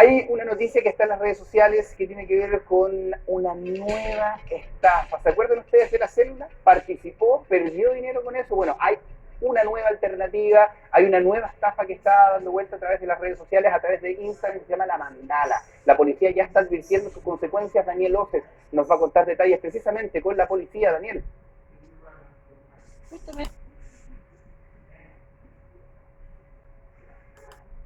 Hay una noticia que está en las redes sociales que tiene que ver con una nueva estafa. ¿Se acuerdan ustedes de la célula? Participó, perdió dinero con eso. Bueno, hay una nueva alternativa, hay una nueva estafa que está dando vuelta a través de las redes sociales, a través de Instagram, que se llama La Mandala. La policía ya está advirtiendo sus consecuencias. Daniel Oces nos va a contar detalles precisamente con la policía. Daniel. Justamente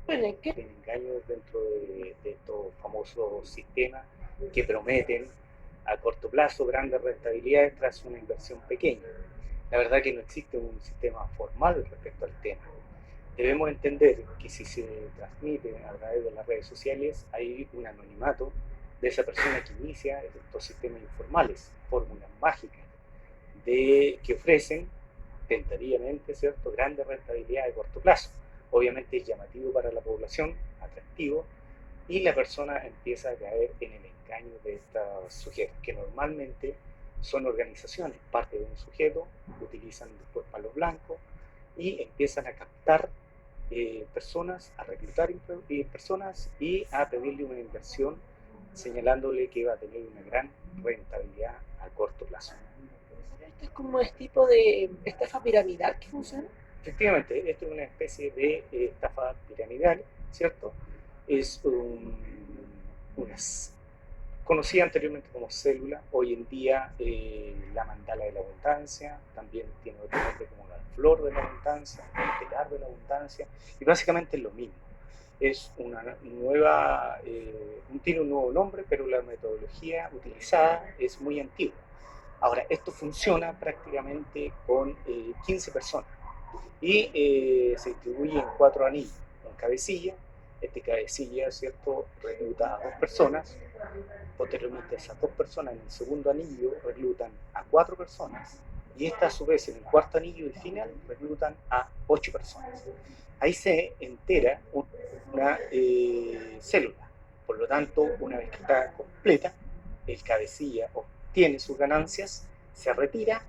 en qué engaños dentro de estos famosos sistemas que prometen a corto plazo grandes rentabilidades tras una inversión pequeña. La verdad que no existe un sistema formal respecto al tema. Debemos entender que si se transmite a través de las redes sociales hay un anonimato de esa persona que inicia estos sistemas informales, fórmulas mágicas que ofrecen tentativamente, ¿cierto?, grandes rentabilidades a corto plazo. Obviamente es llamativo para la población, atractivo, y la persona empieza a caer en el engaño de estos sujetos, que normalmente son organizaciones, parte de un sujeto, utilizan después palos blancos y empiezan a captar personas, a reclutar personas y a pedirle una inversión señalándole que va a tener una gran rentabilidad a corto plazo. Esto es como este tipo de estafa piramidal que funciona. Efectivamente, esto es una especie de estafa piramidal, ¿cierto? Es una conocida anteriormente como célula, hoy en día la mandala de la abundancia, también tiene otro nombre como la flor de la abundancia, el telar de la abundancia, y básicamente es lo mismo. Es una nueva, tiene un nuevo nombre, pero la metodología utilizada es muy antigua. Ahora, esto funciona prácticamente con 15 personas y se distribuye en 4 anillos, en cabecilla. Este cabecilla, ¿cierto?, recluta a 2 personas. Posteriormente, esas 2 personas en el segundo anillo reclutan a 4 personas y esta a su vez en el cuarto anillo y final reclutan a 8 personas. Ahí se entera una célula. Por lo tanto, una vez que está completa, el cabecilla obtiene sus ganancias, se retira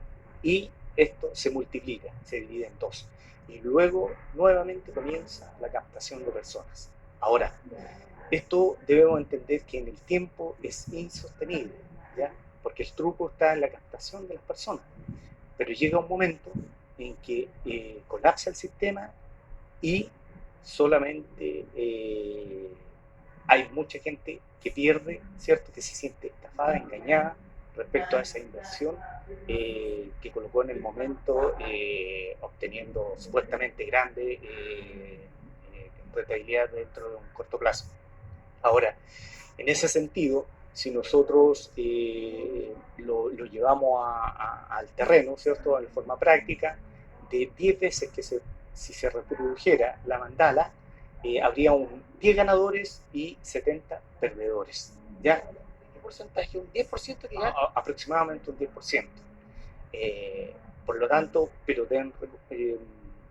y esto se multiplica, se divide en 2. Y luego nuevamente comienza la captación de personas. Ahora, esto debemos entender que en el tiempo es insostenible, ¿ya? Porque el truco está en la captación de las personas. Pero llega un momento en que colapsa el sistema y solamente hay mucha gente que pierde, ¿cierto?, que se siente estafada, engañada respecto a esa inversión que colocó en el momento, obteniendo supuestamente grande rentabilidad dentro de un corto plazo. Ahora, en ese sentido, si nosotros lo llevamos al terreno, ¿cierto?, de forma práctica, de 10 veces si se reprodujera la mandala, habría 10 ganadores y 70 perdedores. ¿Ya? ¿Qué porcentaje? ¿Un 10% que gana? Aproximadamente un 10%. Por lo tanto, pero deben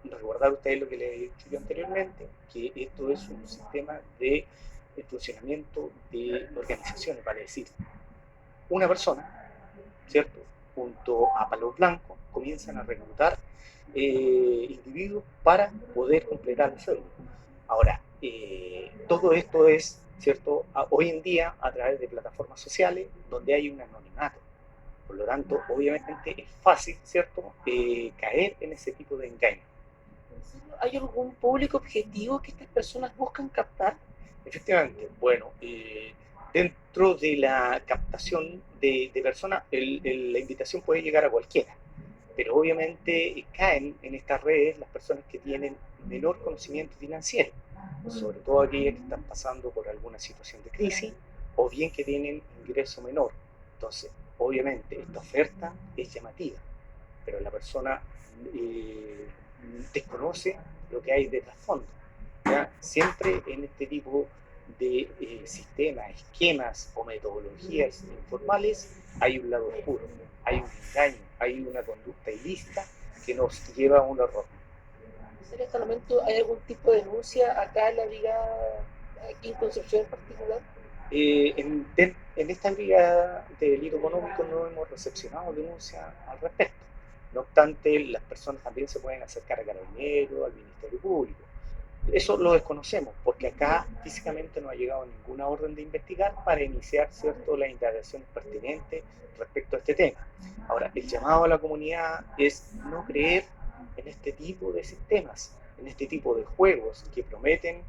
recordar ustedes lo que les he dicho yo anteriormente, que esto es un sistema de funcionamiento de organizaciones, vale decir, una persona, ¿cierto?, junto a palos blancos, comienzan a reclutar individuos para poder completar la célula. Ahora, todo esto es, ¿cierto?, hoy en día a través de plataformas sociales donde hay un anonimato. Por lo tanto, obviamente es fácil, ¿cierto?, caer en ese tipo de engaño. ¿Hay algún público objetivo que estas personas buscan captar? Efectivamente, bueno, dentro de la captación de personas, la invitación puede llegar a cualquiera, pero obviamente caen en estas redes las personas que tienen menor conocimiento financiero, sobre todo aquellas que están pasando por alguna situación de crisis o bien que tienen ingreso menor. Entonces, obviamente, esta oferta es llamativa, pero la persona desconoce lo que hay de trasfondo. Siempre en este tipo de sistemas, esquemas o metodologías informales hay un lado oscuro, hay un engaño, hay una conducta ilícita que nos lleva a un error. ¿En este momento hay algún tipo de denuncia acá en la brigada, aquí en Concepción en particular? En esta brigada de delito económico no hemos recepcionado denuncias al respecto. No obstante, las personas también se pueden acercar a Carabineros, al Ministerio Público. Eso lo desconocemos, porque acá físicamente no ha llegado ninguna orden de investigar para iniciar, ¿cierto?, las indagaciones pertinentes respecto a este tema. Ahora, el llamado a la comunidad es no creer en este tipo de sistemas, en este tipo de juegos que prometen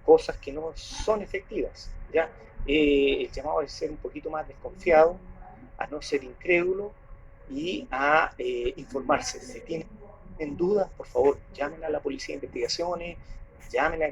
cosas que no son efectivas, ¿ya? El llamado es ser un poquito más desconfiado, a no ser incrédulo y a informarse. Si tienen dudas, por favor, llamen a la Policía de Investigaciones, llamen a